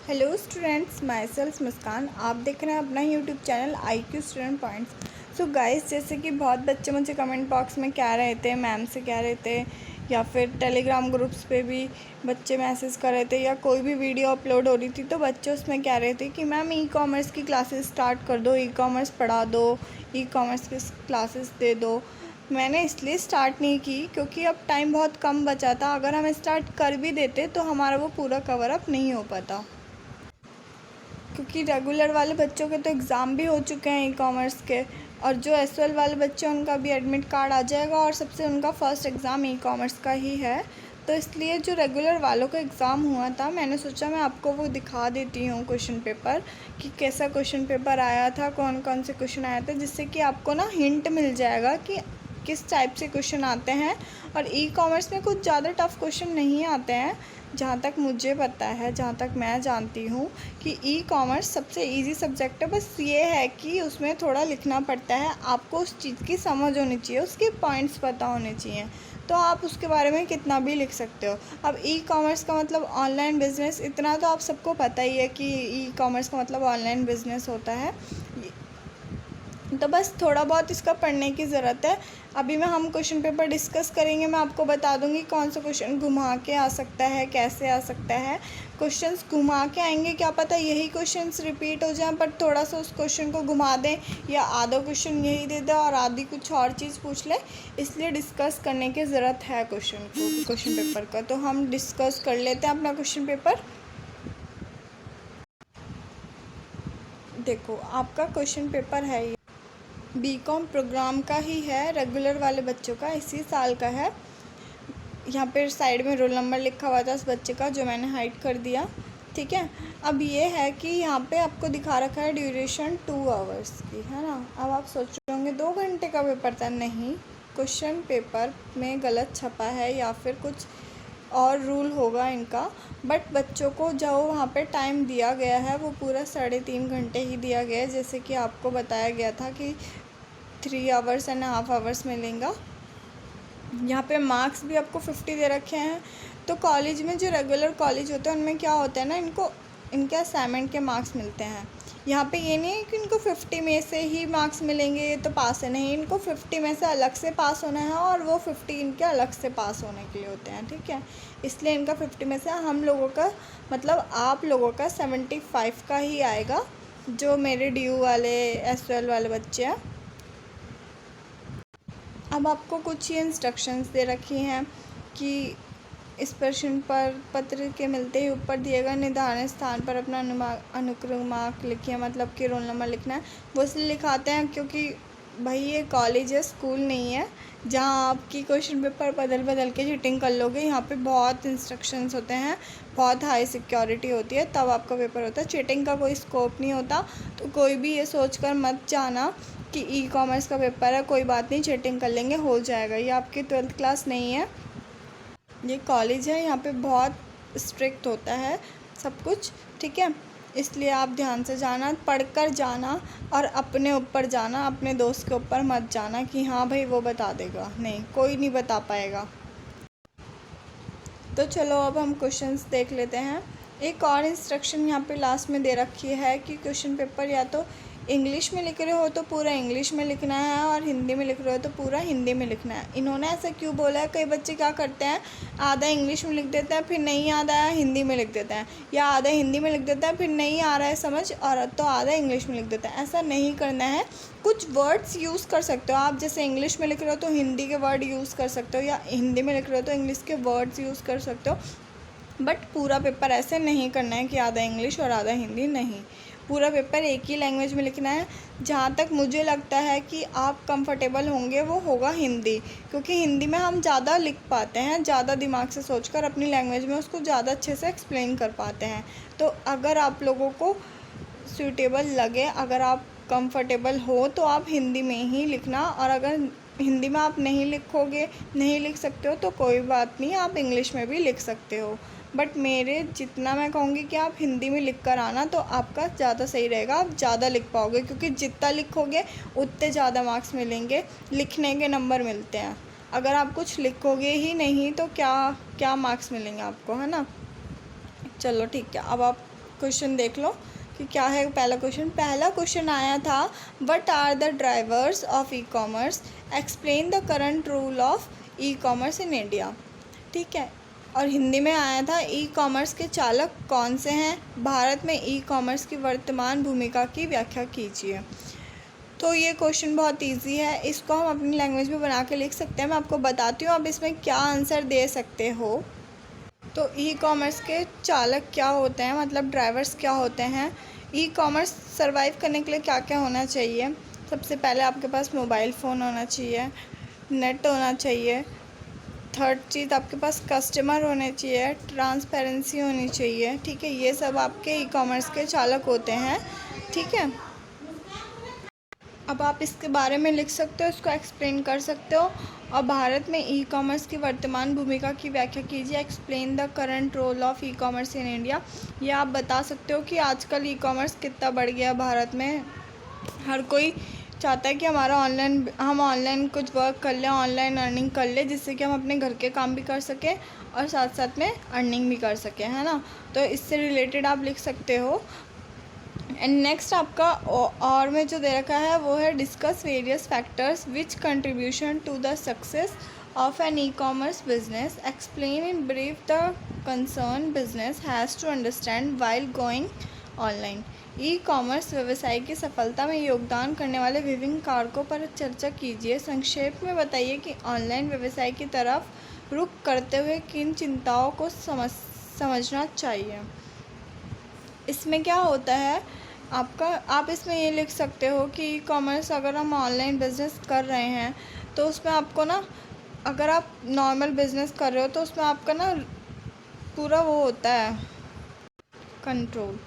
Hello students, my self मुस्कान। आप देख रहे हैं अपना YouTube channel IQ student points. So guys, जैसे कि बहुत बच्चे मुझे कमेंट बॉक्स में कह रहे थे, मैम से कह रहे थे या फिर टेलीग्राम ग्रुप्स पे भी बच्चे मैसेज कर रहे थे या कोई भी वीडियो अपलोड हो रही थी तो बच्चे उसमें कह रहे थे कि मैम ई-कॉमर्स की क्लासेस स्टार्ट कर दो, ई-कॉमर्स पढ़ा दो, ई-कॉमर्स की क्लासेस दे दो। मैंने इसलिए स्टार्ट नहीं की क्योंकि अब टाइम बहुत कम बचा था। अगर हम स्टार्ट कर भी देते तो हमारा वो पूरा कवर अप नहीं हो पाता, क्योंकि रेगुलर वाले बच्चों के तो एग्ज़ाम भी हो चुके हैं ई-कॉमर्स के, और जो SL वाले बच्चे हैं उनका भी एडमिट कार्ड आ जाएगा और सबसे उनका फ़र्स्ट एग्ज़ाम ई-कॉमर्स का ही है। तो इसलिए जो रेगुलर वालों का एग्ज़ाम हुआ था, मैंने सोचा मैं आपको वो दिखा देती हूँ क्वेश्चन पेपर, कि कैसा क्वेश्चन पेपर आया था, कौन कौन से क्वेश्चन आया था, जिससे कि आपको ना हिंट मिल जाएगा कि किस टाइप से क्वेश्चन आते हैं। और ई-कॉमर्स में कुछ ज़्यादा टफ़ क्वेश्चन नहीं आते हैं, जहाँ तक मुझे पता है, जहाँ तक मैं जानती हूँ कि ई-कॉमर्स सबसे इजी सब्जेक्ट है। बस ये है कि उसमें थोड़ा लिखना पड़ता है, आपको उस चीज़ की समझ होनी चाहिए, उसके पॉइंट्स पता होने चाहिए, तो आप उसके बारे में कितना भी लिख सकते हो। अब ई-कॉमर्स का मतलब ऑनलाइन बिज़नेस, इतना तो आप सबको पता ही है कि ई-कॉमर्स का मतलब ऑनलाइन बिज़नेस होता है। तो बस थोड़ा बहुत इसका पढ़ने की ज़रूरत है। अभी हम क्वेश्चन पेपर डिस्कस करेंगे, मैं आपको बता दूंगी कौन सा क्वेश्चन घुमा के आ सकता है, कैसे आ सकता है। क्वेश्चंस घुमा के आएंगे, क्या पता यही क्वेश्चंस रिपीट हो जाएं, पर थोड़ा सा उस क्वेश्चन को घुमा दें या आधा क्वेश्चन यही दे दें और आधी कुछ और चीज़ पूछ लें। इसलिए डिस्कस करने की ज़रूरत है क्वेश्चन पेपर का। तो हम डिस्कस कर लेते हैं अपना क्वेश्चन पेपर। देखो, आपका क्वेश्चन पेपर है ये बीकॉम प्रोग्राम का ही है, रेगुलर वाले बच्चों का, इसी साल का है। यहाँ पर साइड में रोल नंबर लिखा हुआ था उस बच्चे का, जो मैंने हाइड कर दिया, ठीक है। अब ये है कि यहाँ पे आपको दिखा रखा है ड्यूरेशन 2 आवर्स की, है ना। अब आप सोच रहे होंगे 2 घंटे का पेपर था। नहीं, क्वेश्चन पेपर में गलत छपा है या फिर कुछ और रूल होगा इनका, बट बच्चों को जो वहाँ पे टाइम दिया गया है वो पूरा 3.5 घंटे ही दिया गया है, जैसे कि आपको बताया गया था कि 3 आवर्स एंड हाफ आवर्स मिलेंगे। यहाँ पे मार्क्स भी आपको 50 दे रखे हैं। तो कॉलेज में जो रेगुलर कॉलेज होते हैं उनमें क्या होता है ना, इनके असाइनमेंट के मार्क्स मिलते हैं। यहाँ पे ये नहीं है कि इनको 50 में से ही मार्क्स मिलेंगे, ये तो पास है, नहीं, इनको 50 में से अलग से पास होना है और वो 50 इनके अलग से पास होने के लिए होते हैं, ठीक है। इसलिए इनका 50 में से हम लोगों का मतलब आप लोगों का 75 का ही आएगा, जो मेरे DU वाले SL वाले बच्चे हैं। अब आपको कुछ ही इंस्ट्रक्शंस दे रखी हैं कि इस प्रश्न पर पत्र के मिलते ही ऊपर दिए गए निर्धारित स्थान पर अपना अनुक्रमांक लिखिए, मतलब कि रोल नंबर लिखना है। वो इसलिए लिखाते हैं क्योंकि भाई ये कॉलेज है, स्कूल नहीं है जहाँ आपकी क्वेश्चन पेपर बदल बदल के चीटिंग कर लोगे। यहाँ पे बहुत इंस्ट्रक्शंस होते हैं, बहुत हाई सिक्योरिटी होती है, तब आपका पेपर होता है। चीटिंग का कोई स्कोप नहीं होता, तो कोई भी ये सोचकर मत जाना कि ई-कॉमर्स का पेपर है, कोई बात नहीं, चीटिंग कर लेंगे, हो जाएगा। ये आपकी 12th क्लास नहीं है, ये कॉलेज है। यहाँ पे बहुत स्ट्रिक्ट होता है सब कुछ, ठीक है। इसलिए आप ध्यान से जाना, पढ़कर जाना और अपने ऊपर जाना, अपने दोस्त के ऊपर मत जाना कि हाँ भाई वो बता देगा, नहीं, कोई नहीं बता पाएगा। तो चलो अब हम क्वेश्चंस देख लेते हैं। एक और इंस्ट्रक्शन यहाँ पे लास्ट में दे रखी है कि क्वेश्चन पेपर या तो इंग्लिश में लिख रहे हो तो पूरा इंग्लिश में लिखना है और हिंदी में लिख रहे हो तो पूरा हिंदी में लिखना है। इन्होंने ऐसा क्यों बोला है? कई बच्चे क्या करते हैं, आधा इंग्लिश में लिख देते हैं, फिर नहीं आधा है हिंदी में लिख देते हैं, या आधा हिंदी में लिख देते हैं, फिर नहीं आ रहा है समझ और तो आधा इंग्लिश में लिख देते हैं। ऐसा नहीं करना है। कुछ वर्ड्स यूज़ कर सकते हो आप, जैसे इंग्लिश में लिख रहे हो तो हिंदी के वर्ड यूज़ कर सकते हो, या हिंदी में लिख रहे हो तो इंग्लिश के वर्ड्स यूज़ कर सकते हो, बट पूरा पेपर ऐसे नहीं करना है कि आधा इंग्लिश और आधा हिंदी, नहीं। पूरा पेपर एक ही लैंग्वेज में लिखना है। जहाँ तक मुझे लगता है कि आप कंफर्टेबल होंगे वो होगा हिंदी, क्योंकि हिंदी में हम ज़्यादा लिख पाते हैं, ज़्यादा दिमाग से सोचकर अपनी लैंग्वेज में उसको ज़्यादा अच्छे से एक्सप्लेन कर पाते हैं। तो अगर आप लोगों को सूटेबल लगे, अगर आप कंफर्टेबल हो तो आप हिंदी में ही लिखना, और अगर हिंदी में आप नहीं लिखोगे, नहीं लिख सकते हो तो कोई बात नहीं, आप इंग्लिश में भी लिख सकते हो। बट मेरे जितना मैं कहूँगी कि आप हिंदी में लिख कर आना तो आपका ज़्यादा सही रहेगा, आप ज़्यादा लिख पाओगे, क्योंकि जितना लिखोगे उतने ज़्यादा मार्क्स मिलेंगे, लिखने के नंबर मिलते हैं। अगर आप कुछ लिखोगे ही नहीं तो क्या क्या मार्क्स मिलेंगे आपको, है ना। चलो ठीक है, अब आप क्वेश्चन देख लो कि क्या है पहला क्वेश्चन। पहला क्वेश्चन आया था, what are the drivers of e commerce, explain the current rule of e commerce in India. ठीक है, और हिंदी में आया था, ई कॉमर्स के चालक कौन से हैं, भारत में ई कॉमर्स की वर्तमान भूमिका की व्याख्या कीजिए। तो ये क्वेश्चन बहुत इजी है, इसको हम अपनी लैंग्वेज में बना के लिख सकते हैं। मैं आपको बताती हूँ आप इसमें क्या आंसर दे सकते हो। तो ई कॉमर्स के चालक क्या होते हैं, मतलब ड्राइवर्स क्या होते हैं। ई कॉमर्स सर्वाइव करने के लिए क्या क्या होना चाहिए। सबसे पहले आपके पास मोबाइल फ़ोन होना चाहिए, नेट होना चाहिए। थर्ड चीज़, आपके पास कस्टमर होने चाहिए, ट्रांसपेरेंसी होनी चाहिए। ठीक है, ये सब आपके ई कॉमर्स के चालक होते हैं। ठीक है, अब आप इसके बारे में लिख सकते हो, इसको एक्सप्लेन कर सकते हो। और भारत में ई कॉमर्स की वर्तमान भूमिका की व्याख्या कीजिए, explain the current role of e commerce in India. ये आप बता सकते हो कि आजकल ई कॉमर्स कितना बढ़ गया भारत में। हर कोई चाहता है कि हम ऑनलाइन कुछ वर्क कर लें, ऑनलाइन अर्निंग कर लें, जिससे कि हम अपने घर के काम भी कर सकें और साथ साथ में अर्निंग भी कर सकें, है ना। तो इससे रिलेटेड आप लिख सकते हो। एंड नेक्स्ट आपका और में जो दे रखा है वो है, discuss various factors which contribution to the success of an e commerce business, explain in brief the concern business has to understand while going online. ई कॉमर्स व्यवसाय की सफलता में योगदान करने वाले विभिन्न कारकों पर चर्चा कीजिए। संक्षेप में बताइए कि ऑनलाइन व्यवसाय की तरफ रुख करते हुए किन चिंताओं को समझना चाहिए। इसमें क्या होता है आप इसमें ये लिख सकते हो कि ई कॉमर्स अगर हम ऑनलाइन बिज़नेस कर रहे हैं तो उसमें आपको ना, अगर आप नॉर्मल बिज़नेस कर रहे हो तो उसमें आपका ना पूरा वो होता है कंट्रोल।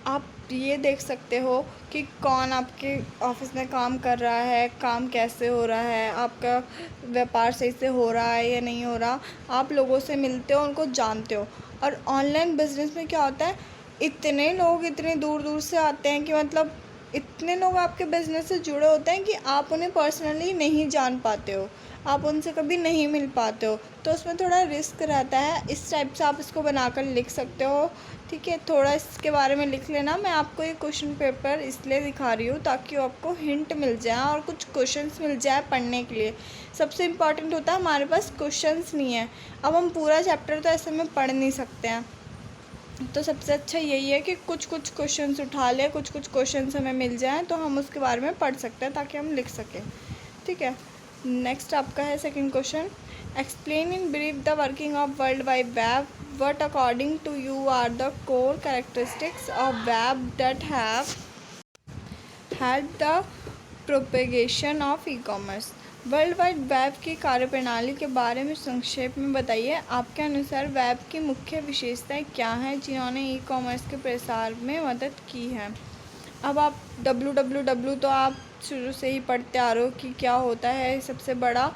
आप ये देख सकते हो कि कौन आपके ऑफिस में काम कर रहा है, काम कैसे हो रहा है, आपका व्यापार सही से हो रहा है या नहीं हो रहा। आप लोगों से मिलते हो, उनको जानते हो। और ऑनलाइन बिज़नेस में क्या होता है, इतने लोग इतने दूर दूर से आते हैं कि मतलब इतने लोग आपके बिज़नेस से जुड़े होते हैं कि आप उन्हें पर्सनली नहीं जान पाते हो, आप उनसे कभी नहीं मिल पाते हो। तो उसमें थोड़ा रिस्क रहता है। इस टाइप से आप इसको बनाकर लिख सकते हो। ठीक है, थोड़ा इसके बारे में लिख लेना। मैं आपको ये क्वेश्चन पेपर इसलिए दिखा रही हूँ ताकि आपको हिंट मिल जाए और कुछ क्वेश्चंस मिल जाए पढ़ने के लिए। सबसे इम्पॉर्टेंट होता है हमारे पास क्वेश्चंस नहीं है। अब हम पूरा चैप्टर तो ऐसे में पढ़ नहीं सकते हैं, तो सबसे अच्छा यही है कि कुछ कुछ क्वेश्चंस उठा लें, कुछ कुछ क्वेश्चंस हमें मिल जाएं तो हम उसके बारे में पढ़ सकते हैं ताकि हम लिख सकें। ठीक है, नेक्स्ट आपका है second question, explain in brief the working of world wide web, what according to you are the core characteristics of web that have help the propagation of e commerce. World wide web की कार्यप्रणाली के बारे में संक्षेप में बताइए। आपके अनुसार वेब की मुख्य विशेषताएं क्या हैं जिन्होंने ई कॉमर्स के प्रसार में मदद की है। अब आप www तो आप शुरू से ही पढ़ते आ रहे हो कि क्या होता है। सबसे बड़ा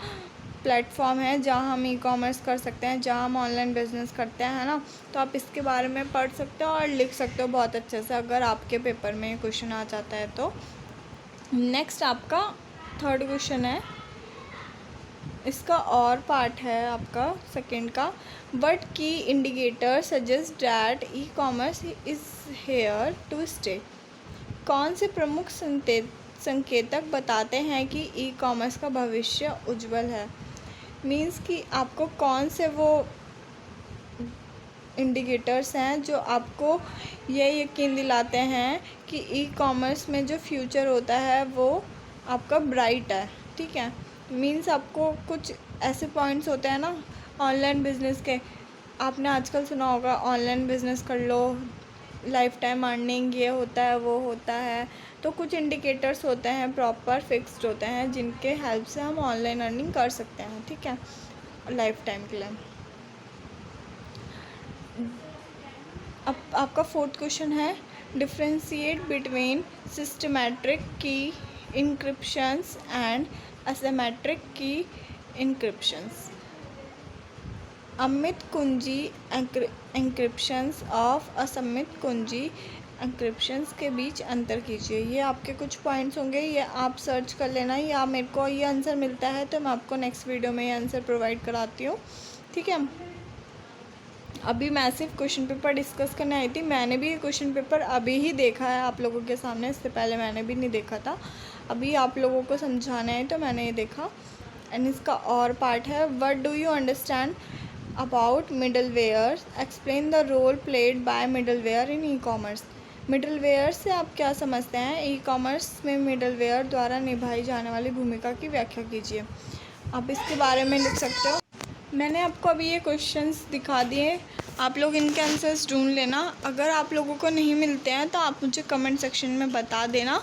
प्लेटफॉर्म है जहाँ हम ई कॉमर्स कर सकते हैं, जहाँ हम ऑनलाइन बिजनेस करते हैं, है ना। तो आप इसके बारे में पढ़ सकते हो और लिख सकते हो बहुत अच्छे से, अगर आपके पेपर में क्वेश्चन आ जाता है तो। नेक्स्ट आपका थर्ड क्वेश्चन है, इसका और पार्ट है आपका सेकंड का, but key indicator suggest that e commerce is here to stay. कौन से प्रमुख संकेतक बताते हैं कि ई कॉमर्स का भविष्य उज्जवल है। मीन्स कि आपको कौन से वो इंडिकेटर्स हैं जो आपको ये यकीन दिलाते हैं कि ई कॉमर्स में जो फ्यूचर होता है वो आपका ब्राइट है। ठीक है, मीन्स आपको कुछ ऐसे पॉइंट्स होते हैं ना ऑनलाइन बिजनेस के, आपने आजकल सुना होगा ऑनलाइन बिजनेस कर लो, लाइफ टाइम अर्निंग, ये होता है वो होता है। तो कुछ इंडिकेटर्स होते हैं प्रॉपर फिक्स्ड होते हैं जिनके हेल्प से हम ऑनलाइन अर्निंग कर सकते हैं। ठीक है, लाइफ टाइम के लिए। अब आपका फोर्थ क्वेश्चन है, डिफ्रेंशिएट बिटवीन सिस्टमैटिक की इंक्रिप्शंस एंड असिमेट्रिक की इंक्रिप्शंस। अमित कुंजी इंक्रिप्शंस ऑफ असमित कुंजी इंक्रिप्शंस के बीच अंतर कीजिए। ये आपके कुछ पॉइंट्स होंगे, ये आप सर्च कर लेना, या मेरे को ये आंसर मिलता है तो मैं आपको नेक्स्ट वीडियो में ये आंसर प्रोवाइड कराती हूँ। ठीक है, अभी मैसिव क्वेश्चन पेपर डिस्कस करने आई थी। मैंने भी ये क्वेश्चन पेपर अभी ही देखा है आप लोगों के सामने, इससे पहले मैंने भी नहीं देखा था। अभी आप लोगों को समझाना है तो मैंने ये देखा। एंड इसका और पार्ट है, what do you understand about middleware, explain the role played by middleware in e commerce. Middleware से आप क्या समझते हैं, ई कॉमर्स में मिडलवेयर द्वारा निभाई जाने वाली भूमिका की व्याख्या कीजिए। आप इसके बारे में लिख सकते हो। मैंने आपको अभी ये क्वेश्चंस दिखा दिए, आप लोग इनके आंसर्स ढूंढ लेना। अगर आप लोगों को नहीं मिलते हैं तो आप मुझे कमेंट सेक्शन में बता देना,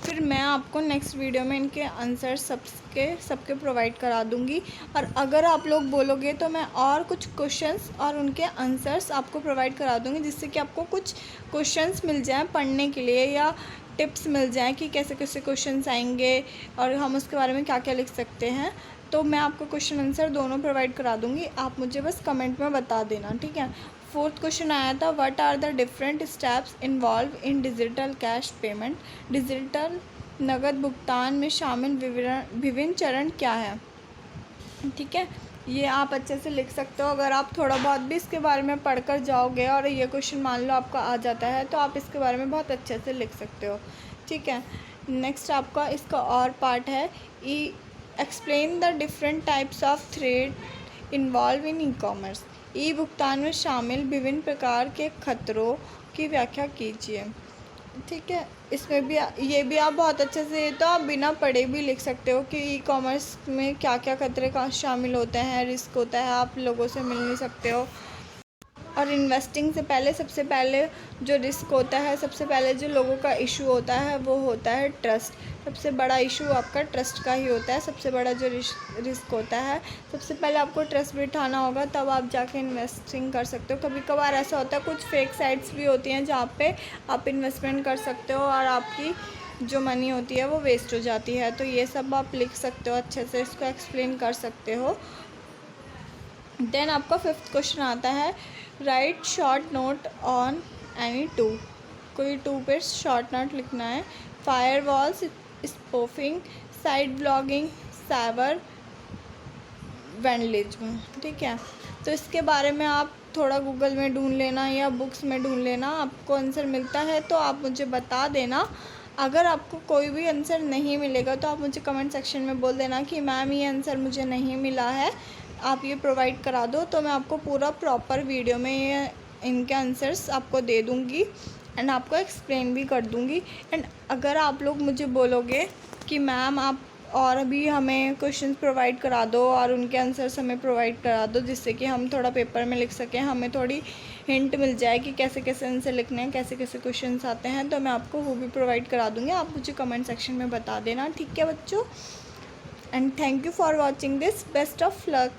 फिर मैं आपको नेक्स्ट वीडियो में इनके आंसर्स सबके प्रोवाइड करा दूँगी। और अगर आप लोग बोलोगे तो मैं और कुछ क्वेश्चंस और उनके आंसर्स आपको प्रोवाइड करा दूँगी, जिससे कि आपको कुछ क्वेश्चंस मिल जाएँ पढ़ने के लिए, या टिप्स मिल जाएँ कि कैसे कैसे क्वेश्चंस आएंगे और हम उसके बारे में क्या क्या लिख सकते हैं। तो मैं आपको क्वेश्चन आंसर दोनों प्रोवाइड करा दूँगी, आप मुझे बस कमेंट में बता देना, ठीक है। फोर्थ क्वेश्चन आया था, what are the different steps involve in digital cash payment. Digital नकद भुगतान में शामिल विभिन्न चरण क्या है, ठीक है। ये आप अच्छे से लिख सकते हो। अगर आप थोड़ा बहुत भी इसके बारे में पढ़कर जाओगे और ये क्वेश्चन मान लो आपका आ जाता है तो आप इसके बारे में बहुत अच्छे से लिख सकते हो, ठीक है। नेक्स्ट आपका इसका और पार्ट है, explain the different types of thread involve in e commerce. E भुगतान में शामिल विभिन्न प्रकार के खतरों की व्याख्या कीजिए, ठीक है। इसमें भी ये भी आप बहुत अच्छे से, ये तो आप बिना पढ़े भी लिख सकते हो कि ई कॉमर्स में क्या क्या खतरे का शामिल होते हैं, रिस्क होता है, आप लोगों से मिल नहीं सकते हो। और इन्वेस्टिंग से पहले सबसे पहले जो रिस्क होता है, सबसे पहले जो लोगों का इशू होता है वो होता है ट्रस्ट। सबसे बड़ा इशू आपका ट्रस्ट का ही होता है, सबसे बड़ा जो रिस्क होता है। सबसे पहले आपको ट्रस्ट बिठाना होगा, तब आप जाके इन्वेस्टिंग कर सकते हो। कभी कभार ऐसा होता है, कुछ फेक साइट्स भी होती हैं जहाँ पे आप इन्वेस्टमेंट कर सकते हो और आपकी जो मनी होती है वो वेस्ट हो जाती है। तो ये सब आप लिख सकते हो, अच्छे से इसको एक्सप्लेन कर सकते हो। देन आपका फिफ्थ क्वेश्चन आता है, right short note on any two. कोई टू पे शॉर्ट नोट लिखना है। Fire walls, spoofing, site blogging, cyber vandalism, ठीक है। तो इसके बारे में आप थोड़ा गूगल में ढूंढ लेना या बुक्स में ढूंढ लेना, आपको आंसर मिलता है तो आप मुझे बता देना। अगर आपको कोई भी आंसर नहीं मिलेगा तो आप मुझे कमेंट सेक्शन में बोल देना कि मैम ये आंसर मुझे नहीं मिला है, आप ये प्रोवाइड करा दो, तो मैं आपको पूरा प्रॉपर वीडियो में ये इनके आंसर्स आपको दे दूँगी एंड आपको एक्सप्लेन भी कर दूँगी। एंड अगर आप लोग मुझे बोलोगे कि मैम आप और भी हमें क्वेश्चंस प्रोवाइड करा दो और उनके आंसर्स हमें प्रोवाइड करा दो, जिससे कि हम थोड़ा पेपर में लिख सकें, हमें थोड़ी हिंट मिल जाए कि कैसे कैसे आंसर लिखने हैं, कैसे कैसे क्वेश्चंस आते हैं, तो मैं आपको वो भी प्रोवाइड करा दूँगी। आप मुझे कमेंट सेक्शन में बता देना, ठीक है बच्चों। And thank you for watching this, best of luck.